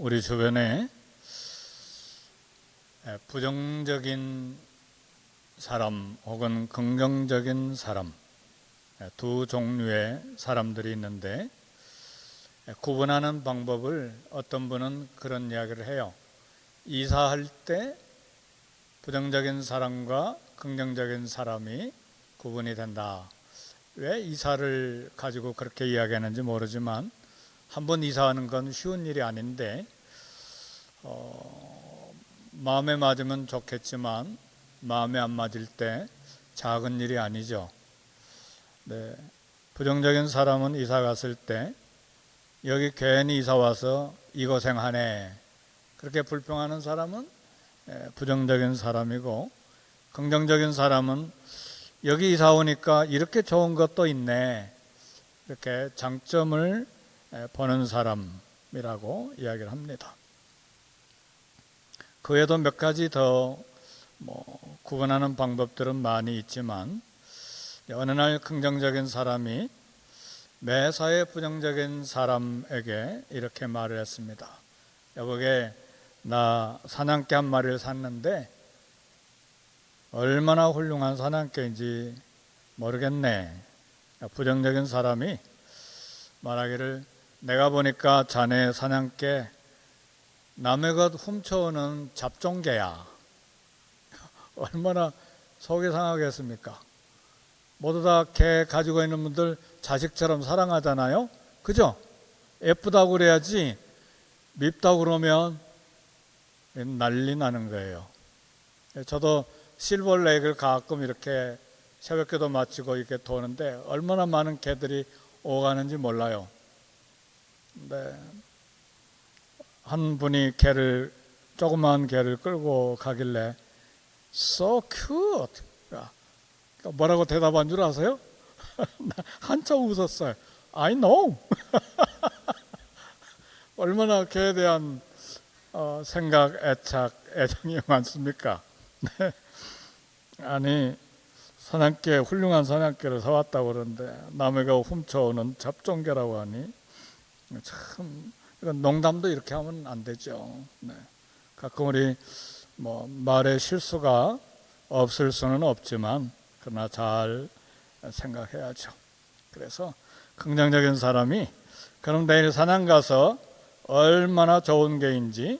우리 주변에 부정적인 사람 혹은 긍정적인 사람, 두 종류의 사람들이 있는데 구분하는 방법을 어떤 분은 그런 이야기를 해요. 이사할 때 부정적인 사람과 긍정적인 사람이 구분이 된다. 왜 이사를 가지고 그렇게 이야기하는지 모르지만 한번 이사하는 건 쉬운 일이 아닌데 마음에 맞으면 좋겠지만 마음에 안 맞을 때 작은 일이 아니죠. 네, 부정적인 사람은 이사 갔을 때 여기 괜히 이사 와서 이 고생하네 그렇게 불평하는 사람은 부정적인 사람이고, 긍정적인 사람은 여기 이사 오니까 이렇게 좋은 것도 있네 이렇게 장점을 보는 사람이라고 이야기를 합니다. 그 외에도 몇 가지 더 구분하는 방법들은 많이 있지만, 어느 날 긍정적인 사람이 매사에 부정적인 사람에게 이렇게 말을 했습니다. 여보게, 나 사냥개 한 마리를 샀는데 얼마나 훌륭한 사냥개인지 모르겠네. 부정적인 사람이 말하기를, 내가 보니까 자네 사냥개 남의 것 훔쳐오는 잡종개야. 얼마나 속이 상하겠습니까? 모두 다 개 가지고 있는 분들 자식처럼 사랑하잖아요. 그죠? 예쁘다고 그래야지 밉다고 그러면 난리 나는 거예요. 저도 실버레이크를 가끔 이렇게 새벽기도 마치고 이렇게 도는데 얼마나 많은 개들이 오가는지 몰라요. 네. 한 분이 조그마한 개를 끌고 가길래 So cute. 뭐라고 대답한 줄 아세요? 한참 웃었어요. I know. 얼마나 개에 대한 생각, 애착, 애정이 많습니까? 네. 아니, 훌륭한 사냥개를 사왔다고 그러는데 남의 거 훔쳐오는 잡종개라고 하니 참, 이건 농담도 이렇게 하면 안 되죠. 네. 가끔 우리 말에 실수가 없을 수는 없지만 그러나 잘 생각해야죠. 그래서 긍정적인 사람이 그럼 내일 사냥 가서 얼마나 좋은 개인지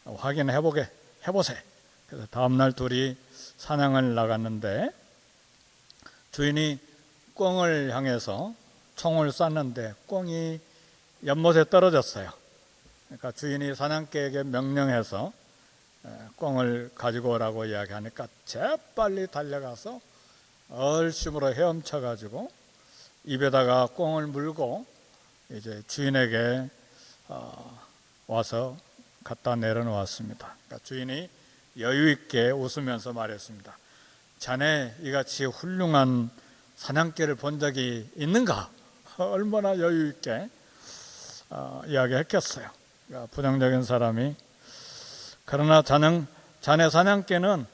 확인해보세. 그래서 다음날 둘이 사냥을 나갔는데 주인이 꿩을 향해서 총을 쐈는데 꿩이 연못에 떨어졌어요. 그러니까 주인이 사냥개에게 명령해서 꿩을 가지고 오라고 이야기하니까 재빨리 달려가서 얼심으로 헤엄쳐 가지고 입에다가 꿩을 물고 이제 주인에게 와서 갖다 내려놓았습니다. 그러니까 주인이 여유 있게 웃으면서 말했습니다. 자네 이같이 훌륭한 사냥개를 본 적이 있는가? 얼마나 여유 있게 이야기했겠어요. 그러니까 부정적인 사람이, 그러나 자네 사냥개는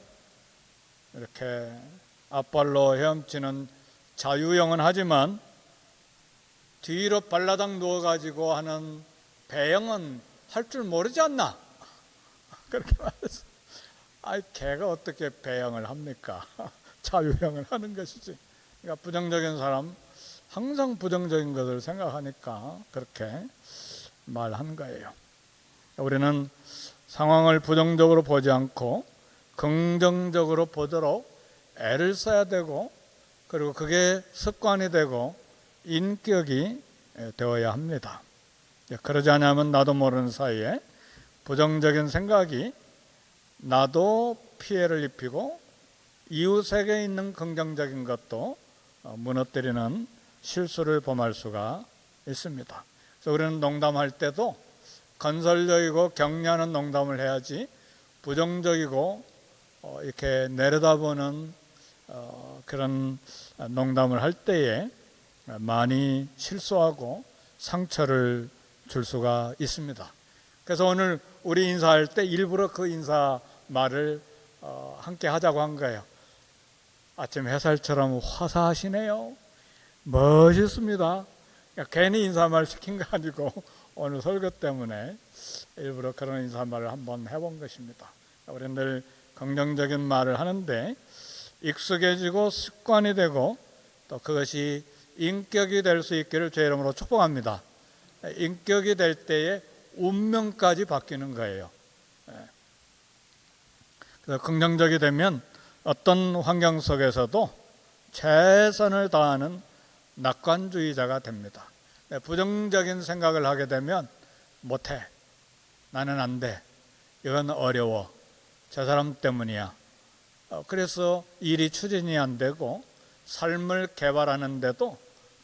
이렇게 앞발로 헤엄치는 자유형은 하지만 뒤로 발라당 누워가지고 하는 배영은 할 줄 모르지 않나? 그렇게 말했어요. 개가 어떻게 배영을 합니까? 자유형을 하는 것이지. 그러니까 부정적인 사람, 항상 부정적인 것을 생각하니까 그렇게 말한 거예요. 우리는 상황을 부정적으로 보지 않고 긍정적으로 보도록 애를 써야 되고, 그리고 그게 습관이 되고 인격이 되어야 합니다. 그러지 않으면 나도 모르는 사이에 부정적인 생각이 나도 피해를 입히고 이웃에게 있는 긍정적인 것도 무너뜨리는 실수를 범할 수가 있습니다. 그래서 우리는 농담할 때도 건설적이고 격려하는 농담을 해야지 부정적이고 이렇게 내려다보는 그런 농담을 할 때에 많이 실수하고 상처를 줄 수가 있습니다. 그래서 오늘 우리 인사할 때 일부러 그 인사 말을 함께 하자고 한 거예요. 아침 햇살처럼 화사하시네요. 멋있습니다. 괜히 인사말 시킨 거 아니고 오늘 설교 때문에 일부러 그런 인사말을 한번 해본 것입니다. 우리는 늘 긍정적인 말을 하는데 익숙해지고 습관이 되고 또 그것이 인격이 될 수 있기를 주의 이름으로 축복합니다. 인격이 될 때에 운명까지 바뀌는 거예요. 그래서 긍정적이 되면 어떤 환경 속에서도 최선을 다하는 낙관주의자가 됩니다. 부정적인 생각을 하게 되면 못해, 나는 안 돼, 이건 어려워, 저 사람 때문이야. 그래서 일이 추진이 안 되고 삶을 개발하는데도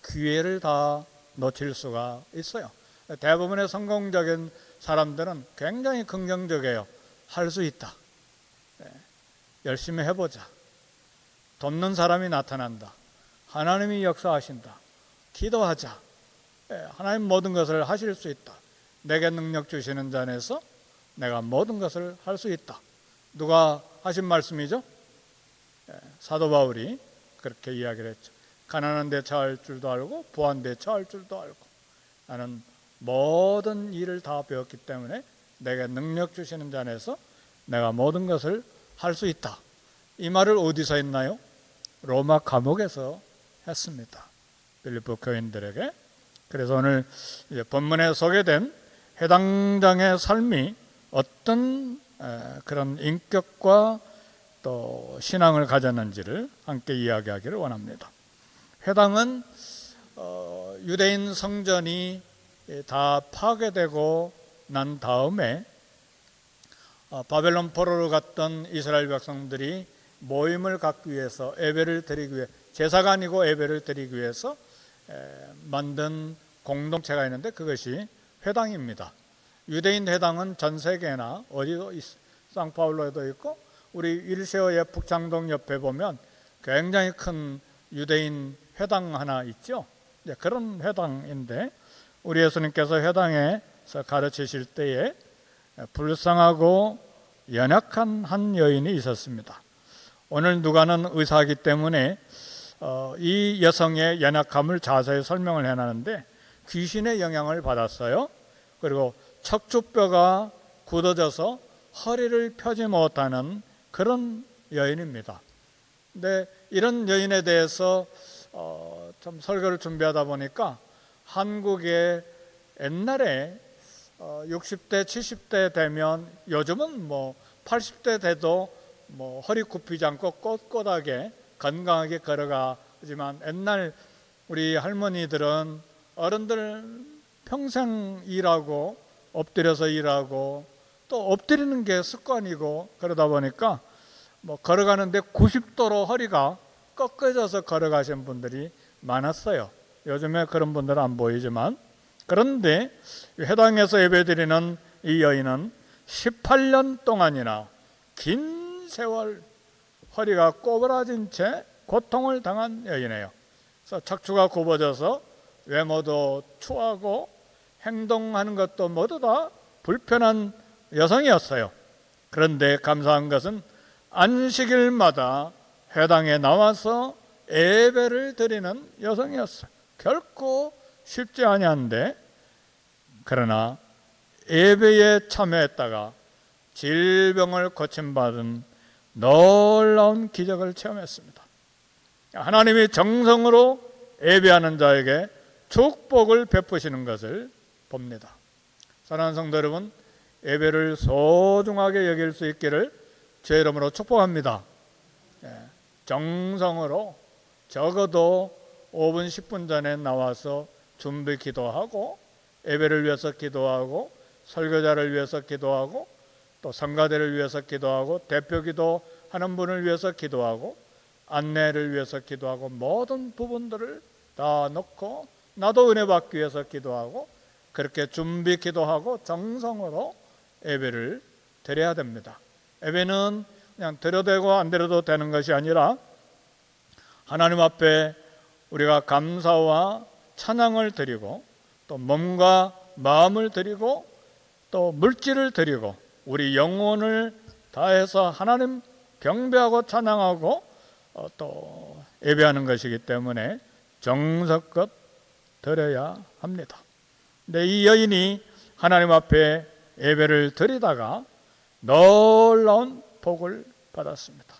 기회를 다 놓칠 수가 있어요. 대부분의 성공적인 사람들은 굉장히 긍정적이에요. 할 수 있다, 열심히 해보자, 돕는 사람이 나타난다, 하나님이 역사하신다, 기도하자, 하나님 모든 것을 하실 수 있다, 내게 능력 주시는 자 안에서 내가 모든 것을 할 수 있다. 누가 하신 말씀이죠? 사도 바울이 그렇게 이야기를 했죠. 가난한 데 처할 줄도 알고 부한 데 처할 줄도 알고 나는 모든 일을 다 배웠기 때문에 내게 능력 주시는 자 안에서 내가 모든 것을 할 수 있다. 이 말을 어디서 했나요? 로마 감옥에서 했습니다. 빌립보 교인들에게. 그래서 오늘 이제 본문에 소개된 회당장의 삶이 어떤 그런 인격과 또 신앙을 가졌는지를 함께 이야기하기를 원합니다. 회당은 유대인 성전이 다 파괴되고 난 다음에 바벨론 포로로 갔던 이스라엘 백성들이 모임을 갖기 위해서 예배를 드리기 위해, 제사가 아니고 예배를 드리기 위해서 만든 공동체가 있는데 그것이 회당입니다. 유대인 회당은 전 세계나 어디도 상파울로에도 있고 우리 윌셰어의 북창동 옆에 보면 굉장히 큰 유대인 회당 하나 있죠. 그런 회당인데 우리 예수님께서 회당에서 가르치실 때에 불쌍하고 연약한 한 여인이 있었습니다. 오늘 누가는 의사이기 때문에 이 여성의 연약함을 자세히 설명을 해놨는데 귀신의 영향을 받았어요. 그리고 척추뼈가 굳어져서 허리를 펴지 못하는 그런 여인입니다. 근데 이런 여인에 대해서 좀 설교를 준비하다 보니까 한국에 옛날에 60대, 70대 되면 요즘은 뭐 80대 돼도 뭐 허리 굽히지 않고 꼿꼿하게 건강하게 걸어가지만 옛날 우리 할머니들은 어른들 평생 일하고 엎드려서 일하고 또 엎드리는 게 습관이고 그러다 보니까 뭐 걸어가는데 90도로 허리가 꺾어져서 걸어가신 분들이 많았어요. 요즘에 그런 분들은 안 보이지만 그런데 회당에서 예배드리는 이 여인은 18년 동안이나 긴 세월 허리가 꼬부라진 채 고통을 당한 여인이에요. 그래서 척추가 굽어져서 외모도 추하고 행동하는 것도 모두 다 불편한 여성이었어요. 그런데 감사한 것은 안식일마다 회당에 나와서 예배를 드리는 여성이었어요. 결코 쉽지 아니한데 그러나 예배에 참여했다가 질병을 고침받은 놀라운 기적을 체험했습니다. 하나님이 정성으로 예배하는 자에게 축복을 베푸시는 것을 봅니다. 사랑하는 성도 여러분, 예배를 소중하게 여길 수 있기를 주의 이름으로 축복합니다. 정성으로 적어도 5분 10분 전에 나와서 준비 기도하고 예배를 위해서 기도하고 설교자를 위해서 기도하고 또 성가대를 위해서 기도하고 대표 기도하는 분을 위해서 기도하고 안내를 위해서 기도하고 모든 부분들을 다 놓고 나도 은혜 받기 위해서 기도하고 그렇게 준비 기도하고 정성으로 예배를 드려야 됩니다. 예배는 그냥 드려도 되고 안 드려도 되는 것이 아니라 하나님 앞에 우리가 감사와 찬양을 드리고 또 몸과 마음을 드리고 또 물질을 드리고 우리 영혼을 다해서 하나님 경배하고 찬양하고 또 예배하는 것이기 때문에 정성껏 드려야 합니다. 근데 이 여인이 하나님 앞에 예배를 드리다가 놀라운 복을 받았습니다.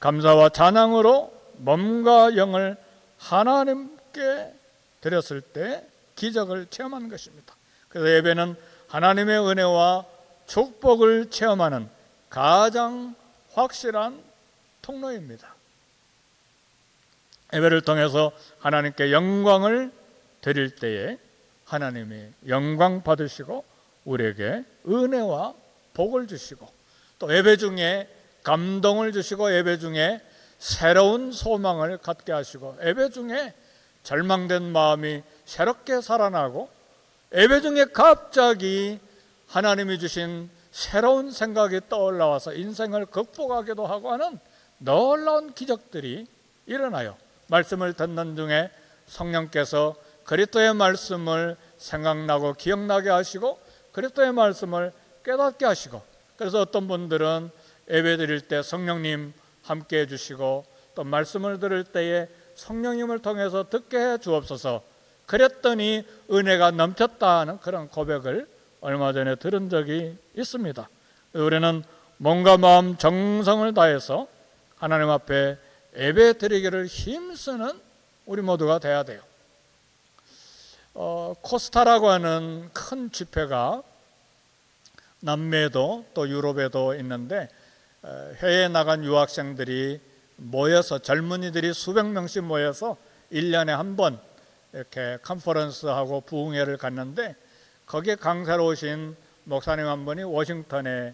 감사와 찬양으로 몸과 영을 하나님께 드렸을 때 기적을 체험한 것입니다. 그래서 예배는 하나님의 은혜와 축복을 체험하는 가장 확실한 통로입니다. 예배를 통해서 하나님께 영광을 드릴 때에 하나님이 영광 받으시고 우리에게 은혜와 복을 주시고, 또 예배 중에 감동을 주시고, 예배 중에 새로운 소망을 갖게 하시고, 예배 중에 절망된 마음이 새롭게 살아나고, 예배 중에 갑자기 하나님이 주신 새로운 생각이 떠올라와서 인생을 극복하기도 하고 하는 놀라운 기적들이 일어나요. 말씀을 듣는 중에 성령께서 그리스도의 말씀을 생각나고 기억나게 하시고, 그리스도의 말씀을 깨닫게 하시고, 그래서 어떤 분들은 예배 드릴 때 성령님 함께 해주시고, 또 말씀을 들을 때에 성령님을 통해서 듣게 해 주옵소서, 그랬더니 은혜가 넘쳤다 하는 그런 고백을 얼마 전에 들은 적이 있습니다. 우리는 몸과 마음 정성을 다해서 하나님 앞에 예배 드리기를 힘쓰는 우리 모두가 돼야 돼요. 코스타라고 하는 큰 집회가 남미에도 또 유럽에도 있는데, 해외에 나간 유학생들이 모여서, 젊은이들이 수백 명씩 모여서 1년에 한 번 이렇게 컨퍼런스하고 부흥회를 갔는데, 거기에 강사로 오신 목사님 한 분이 워싱턴에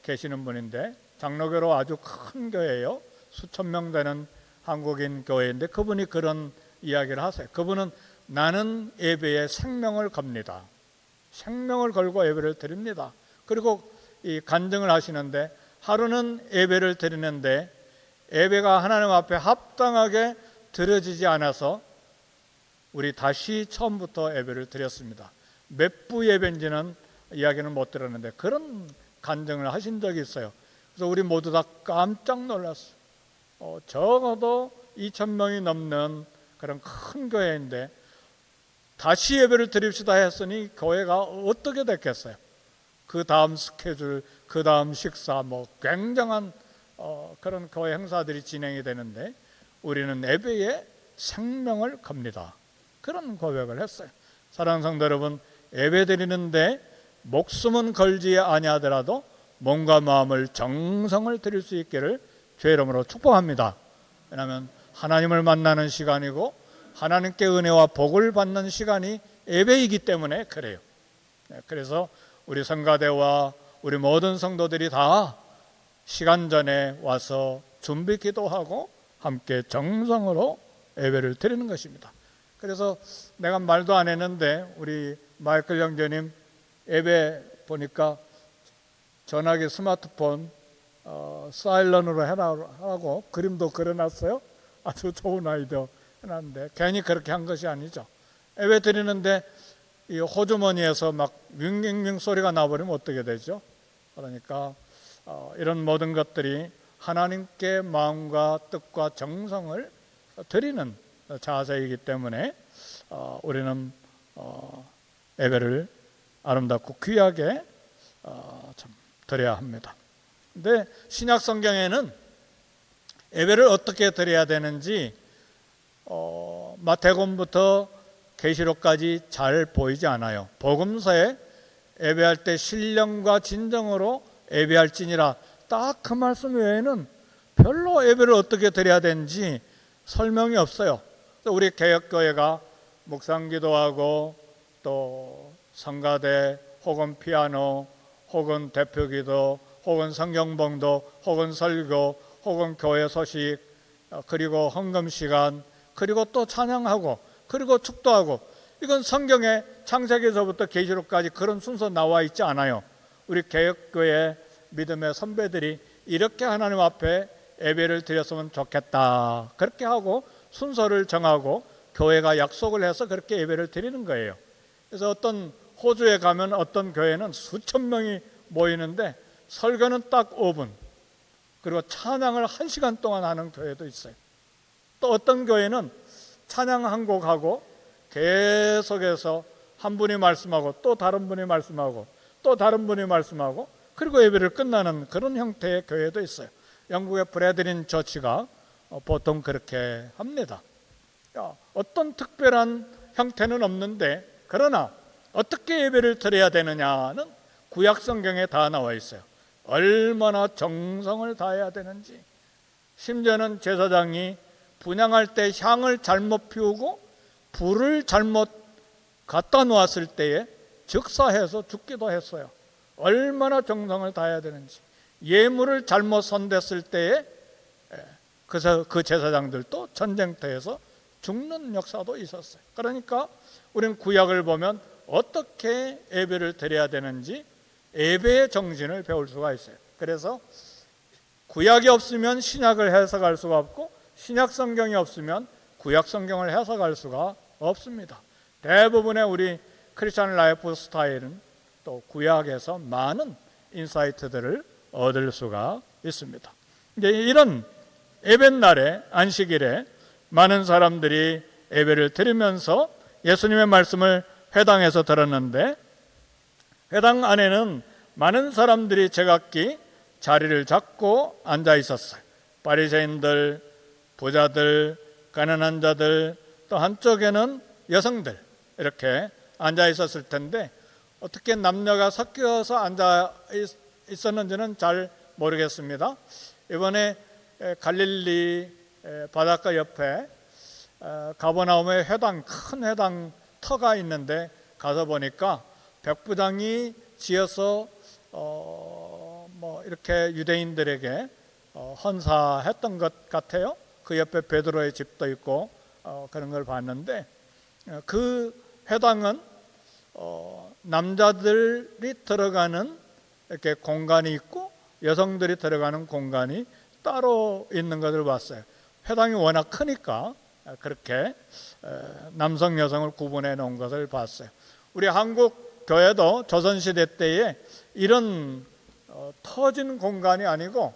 계시는 분인데, 장로교로 아주 큰 교회예요. 수천 명 되는 한국인 교회인데, 그분이 그런 이야기를 하세요. 그분은 나는 예배에 생명을 겁니다. 생명을 걸고 예배를 드립니다. 그리고 이 간증을 하시는데, 하루는 예배를 드리는데 예배가 하나님 앞에 합당하게 드려지지 않아서 우리 다시 처음부터 예배를 드렸습니다. 몇 부 예배인지는 이야기는 못 들었는데 그런 간증을 하신 적이 있어요. 그래서 우리 모두 다 깜짝 놀랐어요. 적어도 2,000명이 넘는 그런 큰 교회인데 다시 예배를 드립시다 했으니 교회가 어떻게 됐겠어요? 그 다음 스케줄, 그 다음 식사, 굉장한 그런 교회 행사들이 진행이 되는데 우리는 예배에 생명을 겁니다. 그런 고백을 했어요. 사랑하는 성도 여러분, 예배 드리는데 목숨은 걸지 아니하더라도 몸과 마음을 정성을 드릴 수 있기를 주의 이름으로 축복합니다. 왜냐하면 하나님을 만나는 시간이고 하나님께 은혜와 복을 받는 시간이 예배이기 때문에 그래요. 그래서 우리 성가대와 우리 모든 성도들이 다 시간 전에 와서 준비 기도하고 함께 정성으로 예배를 드리는 것입니다. 그래서 내가 말도 안 했는데 우리 마이클 형제님 예배 보니까 전화기 스마트폰 사일런으로 해라고 그림도 그려놨어요. 아주 좋은 아이디어 해놨는데 괜히 그렇게 한 것이 아니죠. 예배 드리는데 이 호주머니에서 막 윙윙윙 소리가 나버리면 어떻게 되죠? 그러니까 이런 모든 것들이 하나님께 마음과 뜻과 정성을 드리는 자세이기 때문에 우리는 예배를 아름답고 귀하게 참 드려야 합니다. 근데 신약 성경에는 예배를 어떻게 드려야 되는지 마태복음부터 계시록까지 잘 보이지 않아요. 복음서에 예배할 때 신령과 진정으로 예배할지니라 딱 그 말씀 외에는 별로 예배를 어떻게 드려야 되는지 설명이 없어요. 우리 개혁교회가 묵상기도하고 또 성가대 혹은 피아노 혹은 대표기도 혹은 성경봉독 혹은 설교 혹은 교회 소식 그리고 헌금시간 그리고 또 찬양하고 그리고 축도하고, 이건 성경에 창세기에서부터 계시록까지 그런 순서 나와 있지 않아요. 우리 개혁교회 믿음의 선배들이 이렇게 하나님 앞에 예배를 드렸으면 좋겠다 그렇게 하고 순서를 정하고 교회가 약속을 해서 그렇게 예배를 드리는 거예요. 그래서 어떤 호주에 가면 어떤 교회는 수천 명이 모이는데 설교는 딱 5분 그리고 찬양을 1시간 동안 하는 교회도 있어요. 또 어떤 교회는 찬양 한 곡하고 계속해서 한 분이 말씀하고 또 다른 분이 말씀하고 또 다른 분이 말씀하고 그리고 예배를 끝나는 그런 형태의 교회도 있어요. 영국의 브래들린 처치가 보통 그렇게 합니다. 어떤 특별한 형태는 없는데 그러나 어떻게 예배를 드려야 되느냐는 구약 성경에 다 나와 있어요. 얼마나 정성을 다해야 되는지, 심지어는 제사장이 분향할 때 향을 잘못 피우고 불을 잘못 갖다 놓았을 때에 즉사해서 죽기도 했어요. 얼마나 정성을 다해야 되는지, 예물을 잘못 손댔을 때에 그래서 그 제사장들도 전쟁터에서 죽는 역사도 있었어요. 그러니까 우리는 구약을 보면 어떻게 예배를 드려야 되는지 예배의 정신을 배울 수가 있어요. 그래서 구약이 없으면 신약을 해석할 수가 없고 신약 성경이 없으면 구약 성경을 해석할 수가 없습니다. 대부분의 우리 크리스천 라이프 스타일은 또 구약에서 많은 인사이트들을 얻을 수가 있습니다. 이제 이런 예배날에 안식일에 많은 사람들이 예배를 드리면서 예수님의 말씀을 회당에서 들었는데 회당 안에는 많은 사람들이 제각기 자리를 잡고 앉아 있었어요. 바리새인들, 부자들, 가난한 자들, 또 한쪽에는 여성들 이렇게 앉아 있었을 텐데 어떻게 남녀가 섞여서 앉아 있었는지는 잘 모르겠습니다. 이번에 갈릴리 바닷가 옆에 가버나움의 회당, 큰 회당 터가 있는데 가서 보니까 백부장이 지어서 이렇게 유대인들에게 헌사했던 것 같아요. 그 옆에 베드로의 집도 있고 그런 걸 봤는데 그 회당은 남자들이 들어가는 이렇게 공간이 있고 여성들이 들어가는 공간이 따로 있는 것을 봤어요. 회당이 워낙 크니까 그렇게 남성 여성을 구분해 놓은 것을 봤어요. 우리 한국 교회도 조선시대 때에 이런 터진 공간이 아니고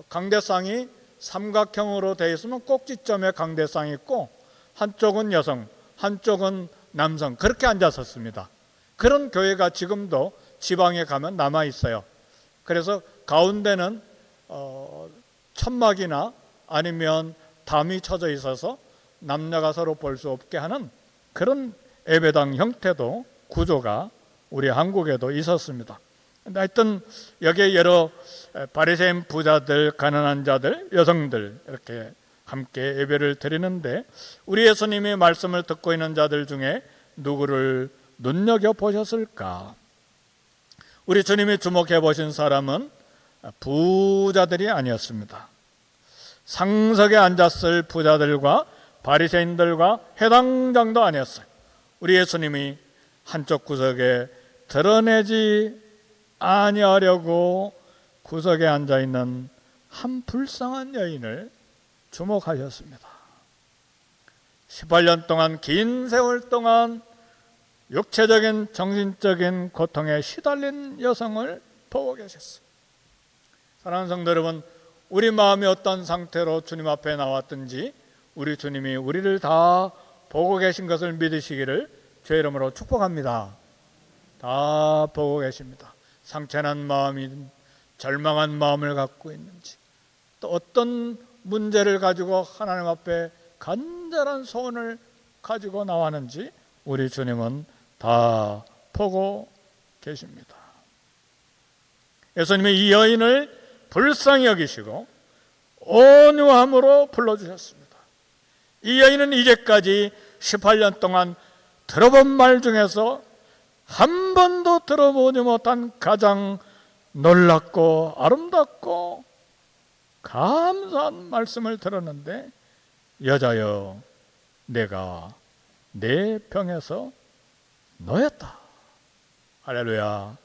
강대상이 삼각형으로 되어 있으면 꼭지점에 강대상이 있고 한쪽은 여성, 한쪽은 남성 그렇게 앉았었습니다. 그런 교회가 지금도 지방에 가면 남아 있어요. 그래서 가운데는 천막이나 아니면 담이 쳐져 있어서 남녀가 서로 볼 수 없게 하는 그런 예배당 형태도 구조가 우리 한국에도 있었습니다. 하여튼 여기에 여러 바리새인 부자들, 가난한 자들, 여성들 이렇게 함께 예배를 드리는데 우리 예수님이 말씀을 듣고 있는 자들 중에 누구를 눈여겨보셨을까? 우리 주님이 주목해 보신 사람은 부자들이 아니었습니다. 상석에 앉았을 부자들과 바리새인들과 회당장도 아니었어요. 우리 예수님이 한쪽 구석에 드러내지 아니하려고 구석에 앉아있는 한 불쌍한 여인을 주목하셨습니다. 18년 동안 긴 세월 동안 육체적인 정신적인 고통에 시달린 여성을 보고 계셨어요. 사랑하는 성도 여러분, 우리 마음이 어떤 상태로 주님 앞에 나왔든지 우리 주님이 우리를 다 보고 계신 것을 믿으시기를 주의 이름으로 축복합니다. 다 보고 계십니다. 상처난 마음이 절망한 마음을 갖고 있는지 또 어떤 문제를 가지고 하나님 앞에 간절한 소원을 가지고 나왔는지 우리 주님은 다 보고 계십니다. 예수님이 이 여인을 불쌍히 여기시고 온유함으로 불러주셨습니다. 이 여인은 이제까지 18년 동안 들어본 말 중에서 한 번도 들어보지 못한 가장 놀랍고 아름답고 감사한 말씀을 들었는데 여자여 내가 내 병에서 너였다. 할렐루야.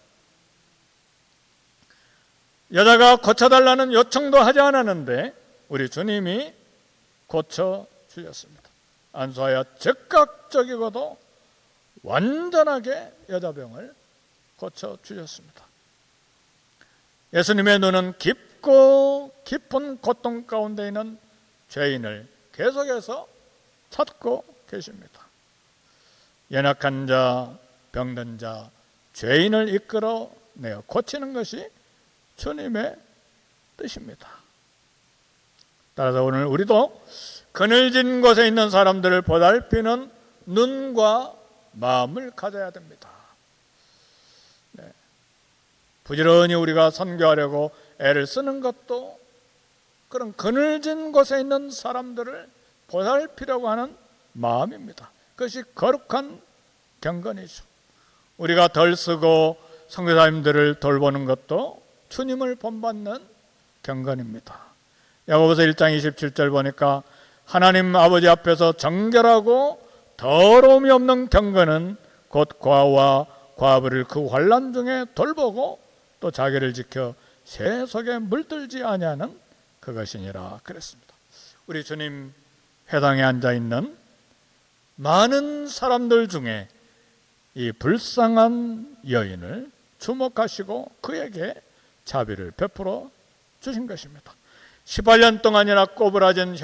여자가 고쳐달라는 요청도 하지 않았는데 우리 주님이 고쳐주셨습니다. 안수하여 즉각적이고도 완전하게 여자병을 고쳐주셨습니다. 예수님의 눈은 깊고 깊은 고통 가운데 있는 죄인을 계속해서 찾고 계십니다. 연약한 자, 병든 자, 죄인을 이끌어내어 고치는 것이 주님의 뜻입니다. 따라서 오늘 우리도 그늘진 곳에 있는 사람들을 보살피는 눈과 마음을 가져야 됩니다. 부지런히 우리가 선교하려고 애를 쓰는 것도 그런 그늘진 곳에 있는 사람들을 보살피려고 하는 마음입니다. 그것이 거룩한 경건이죠. 우리가 덜 쓰고 선교사님들을 돌보는 것도 주님을 본받는 경건입니다. 야고보서 1장 27절 보니까 하나님 아버지 앞에서 정결하고 더러움이 없는 경건은 곧 과와 과부를 그 환난 중에 돌보고 또 자기를 지켜 새 속에 물들지 아니하는 그것이니라 그랬습니다. 우리 주님 회당에 앉아있는 많은 사람들 중에 이 불쌍한 여인을 주목하시고 그에게 자비를 베풀어 주신 것입니다. 18년 동안이나 꼬부라진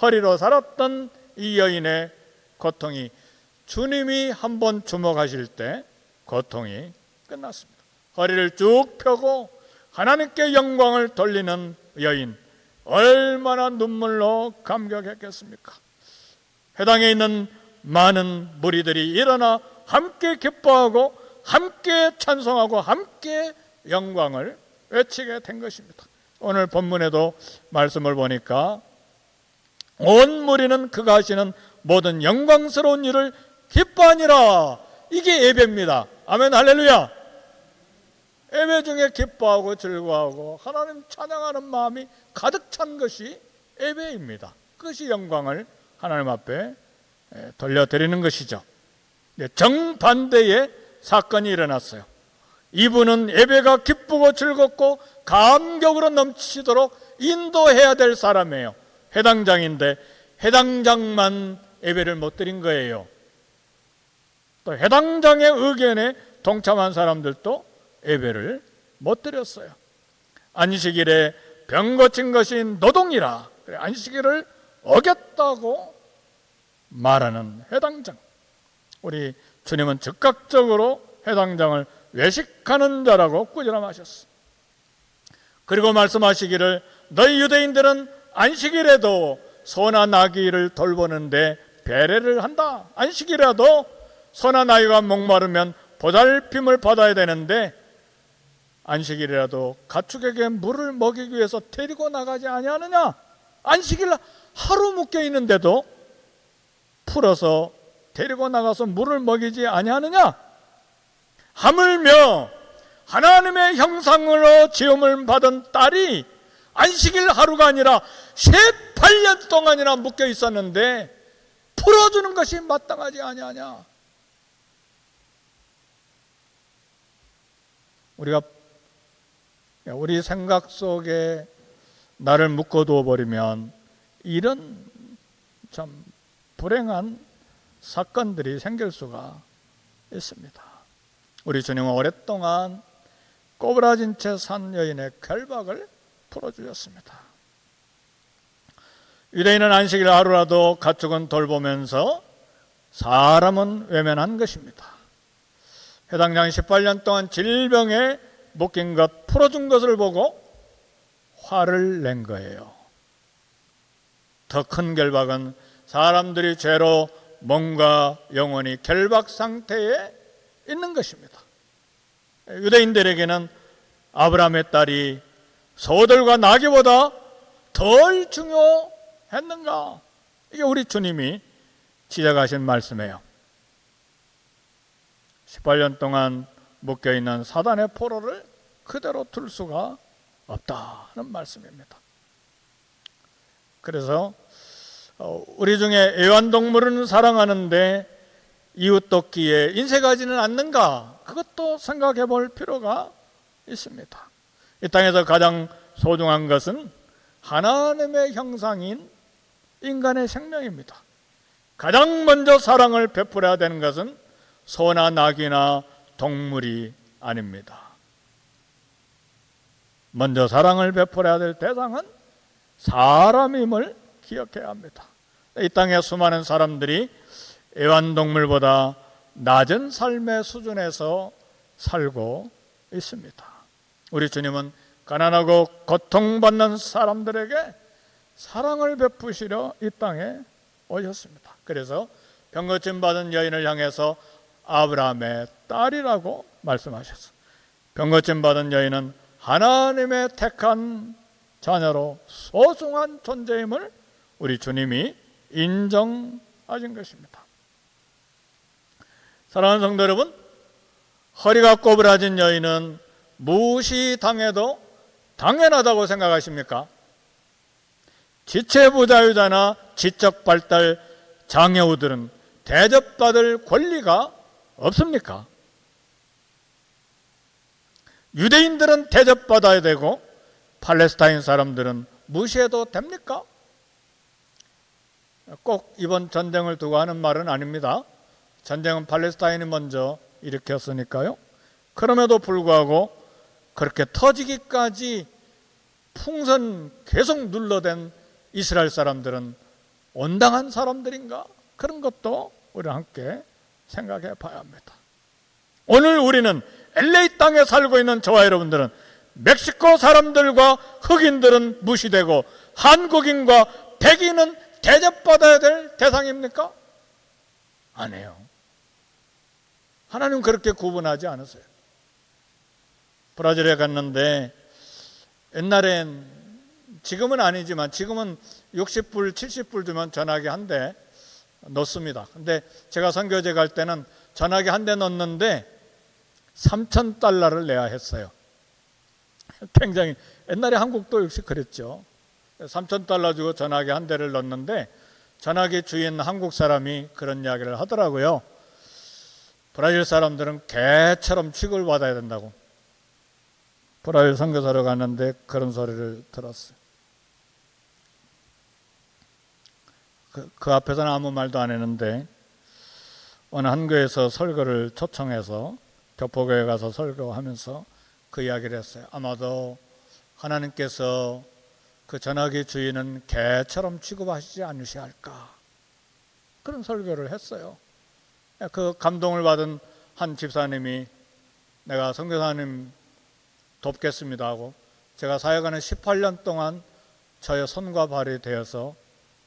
허리로 살았던 이 여인의 고통이 주님이 한번 주목하실 때 고통이 끝났습니다. 허리를 쭉 펴고 하나님께 영광을 돌리는 여인, 얼마나 눈물로 감격했겠습니까? 회당에 있는 많은 무리들이 일어나 함께 기뻐하고 함께 찬송하고 함께 영광을 외치게 된 것입니다. 오늘 본문에도 말씀을 보니까 온 무리는 그가 하시는 모든 영광스러운 일을 기뻐하니라. 이게 예배입니다. 아멘 할렐루야. 예배 중에 기뻐하고 즐거워하고 하나님 찬양하는 마음이 가득 찬 것이 예배입니다. 그것이 영광을 하나님 앞에 돌려드리는 것이죠. 정반대의 사건이 일어났어요. 이분은 예배가 기쁘고 즐겁고 감격으로 넘치도록 인도해야 될 사람이에요. 회당장인데 회당장만 예배를 못 드린 거예요. 또 회당장의 의견에 동참한 사람들도 예배를 못 드렸어요. 안식일에 병 고친 것이 노동이라 안식일을 어겼다고 말하는 회당장. 우리 주님은 즉각적으로 회당장을 외식하는 자라고 꾸지람하셨어. 그리고 말씀하시기를 너희 유대인들은 안식일에도 소나 나귀를 돌보는데 배례를 한다. 안식일에도 소나 나귀가 목마르면 보살핌을 받아야 되는데 안식일이라도 가축에게 물을 먹이기 위해서 데리고 나가지 아니하느냐? 안식일 하루 묶여 있는데도 풀어서 데리고 나가서 물을 먹이지 아니하느냐? 하물며 하나님의 형상으로 지음을 받은 딸이 안식일 하루가 아니라 18년 동안이나 묶여 있었는데 풀어주는 것이 마땅하지 아니하냐? 우리 생각 속에 나를 묶어두어 버리면 이런 참 불행한 사건들이 생길 수가 있습니다. 우리 주님은 오랫동안 꼬부라진 채 산 여인의 결박을 풀어주셨습니다. 유대인은 안식일 하루라도 가축은 돌보면서 사람은 외면한 것입니다. 회당장이 18년 동안 질병에 묶인 것 풀어준 것을 보고 화를 낸 거예요. 더 큰 결박은 사람들이 죄로 몸과 영혼이 결박 상태에 있는 것입니다. 유대인들에게는 아브라함의 딸이 소들과 나귀보다 덜 중요했는가? 이게 우리 주님이 지적하신 말씀이에요. 18년 동안 묶여있는 사단의 포로를 그대로 둘 수가 없다는 말씀입니다. 그래서 우리 중에 애완동물은 사랑하는데 이웃 돕기에 인색하지는 않는가? 그것도 생각해 볼 필요가 있습니다. 이 땅에서 가장 소중한 것은 하나님의 형상인 인간의 생명입니다. 가장 먼저 사랑을 베풀어야 되는 것은 소나 나귀나 동물이 아닙니다. 먼저 사랑을 베풀어야 될 대상은 사람임을 기억해야 합니다. 이 땅에 수많은 사람들이 애완동물보다 낮은 삶의 수준에서 살고 있습니다. 우리 주님은 가난하고 고통받는 사람들에게 사랑을 베푸시려 이 땅에 오셨습니다. 그래서 병고침 받은 여인을 향해서 아브라함의 딸이라고 말씀하셨어요. 병고침 받은 여인은 하나님의 택한 자녀로 소중한 존재임을 우리 주님이 인정하신 것입니다. 사랑하는 성도 여러분, 허리가 꼬부라진 여인은 무시당해도 당연하다고 생각하십니까? 지체부자유자나 지적발달 장애우들은 대접받을 권리가 없습니까? 유대인들은 대접받아야 되고 팔레스타인 사람들은 무시해도 됩니까? 꼭 이번 전쟁을 두고 하는 말은 아닙니다. 전쟁은 팔레스타인이 먼저 일으켰으니까요. 그럼에도 불구하고 그렇게 터지기까지 풍선 계속 눌러댄 이스라엘 사람들은 온당한 사람들인가? 그런 것도 우리는 함께 생각해 봐야 합니다. 오늘 우리는 LA 땅에 살고 있는 저와 여러분들은 멕시코 사람들과 흑인들은 무시되고 한국인과 백인은 대접받아야 될 대상입니까? 아니에요. 하나님은 그렇게 구분하지 않으세요. 브라질에 갔는데 옛날엔, 지금은 아니지만 지금은 60불 70불 주면 전화기 한 대 넣습니다. 근데 제가 선교제 갈 때는 전화기 한 대 넣는데 $3,000를 내야 했어요. 굉장히, 옛날에 한국도 역시 그랬죠. $3,000 주고 전화기 한 대를 넣는데 전화기 주인 한국 사람이 그런 이야기를 하더라고요. 브라질 사람들은 개처럼 취급을 받아야 된다고. 브라질 선교사로 갔는데 그런 소리를 들었어요. 그 앞에서는 아무 말도 안 했는데 어느 한 교회에서 설교를 초청해서 교포교회 가서 설교하면서 그 이야기를 했어요. 아마도 하나님께서 그 전화기 주인은 개처럼 취급하시지 않으셔야 할까, 그런 설교를 했어요. 그 감동을 받은 한 집사님이 내가 선교사님 돕겠습니다 하고, 제가 사역하는 18년 동안 저의 손과 발이 되어서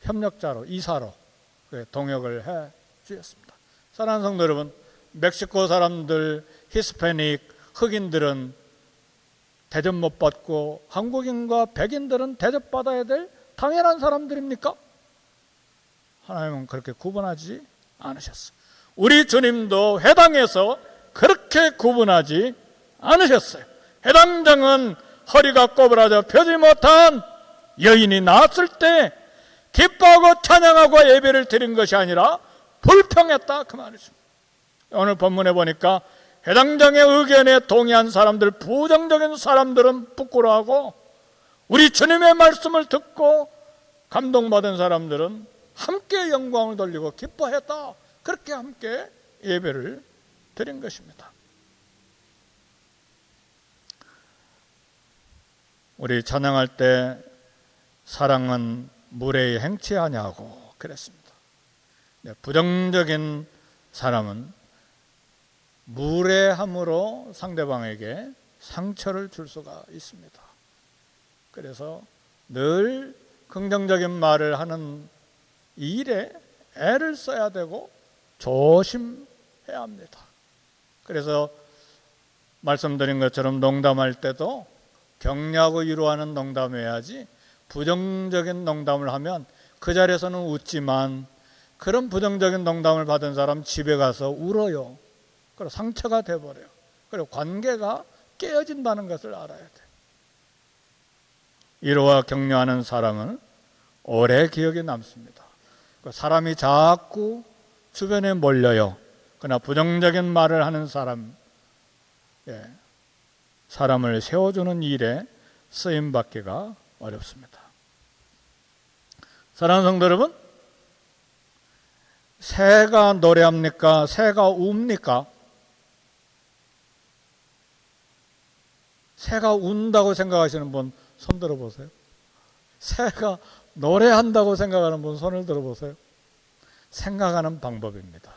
협력자로, 이사로 동역을 해 주셨습니다. 사랑하는 성도 여러분, 멕시코 사람들, 히스패닉, 흑인들은 대접 못 받고 한국인과 백인들은 대접받아야 될 당연한 사람들입니까? 하나님은 그렇게 구분하지 않으셨어요. 우리 주님도 회당에서 그렇게 구분하지 않으셨어요. 회당장은 허리가 꼬부라져 펴지 못한 여인이 나왔을 때 기뻐하고 찬양하고 예배를 드린 것이 아니라 불평했다, 그 말이죠. 오늘 본문에 보니까 회당장의 의견에 동의한 사람들, 부정적인 사람들은 부끄러워하고 우리 주님의 말씀을 듣고 감동받은 사람들은 함께 영광을 돌리고 기뻐했다, 그렇게 함께 예배를 드린 것입니다. 우리 찬양할 때 사랑은 물에 행치하냐고 그랬습니다. 부정적인 사람은 무례함으로 상대방에게 상처를 줄 수가 있습니다. 그래서 늘 긍정적인 말을 하는 이 일에 애를 써야 되고 조심해야 합니다. 그래서 말씀드린 것처럼 농담할 때도 격려하고 위로하는 농담해야지, 부정적인 농담을 하면 그 자리에서는 웃지만 그런 부정적인 농담을 받은 사람 집에 가서 울어요. 그리고 상처가 돼버려요. 그리고 관계가 깨어진다는 것을 알아야 돼요. 위로와 격려하는 사람은 오래 기억에 남습니다. 사람이 자꾸 주변에 몰려요. 그러나 부정적인 말을 하는 사람, 사람을 세워주는 일에 쓰임받기가 어렵습니다. 사랑하는 성도 여러분, 새가 노래합니까? 새가 웁니까? 새가 운다고 생각하시는 분 손 들어보세요. 새가 노래한다고 생각하는 분 손을 들어보세요. 생각하는 방법입니다.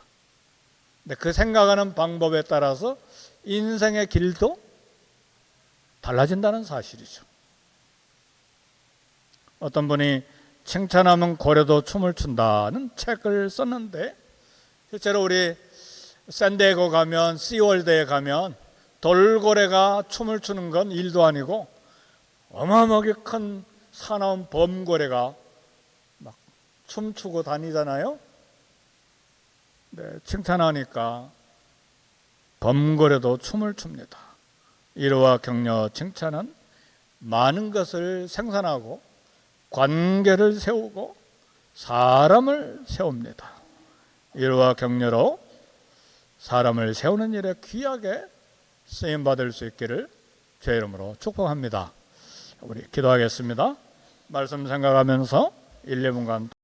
근데 그 생각하는 방법에 따라서 인생의 길도 달라진다는 사실이죠. 어떤 분이 칭찬하면 고래도 춤을 춘다는 책을 썼는데, 실제로 우리 샌디에고 가면, 씨월드에 가면 돌고래가 춤을 추는 건 일도 아니고 어마어마하게 큰 사나운 범고래가 막 춤추고 다니잖아요. 네, 칭찬하니까 범고래도 춤을 춥니다. 위로와 격려, 칭찬은 많은 것을 생산하고 관계를 세우고 사람을 세웁니다. 위로와 격려로 사람을 세우는 일에 귀하게 쓰임받을 수 있기를 주의 이름으로 축복합니다. 우리 기도하겠습니다. 말씀 생각하면서 1, 2분간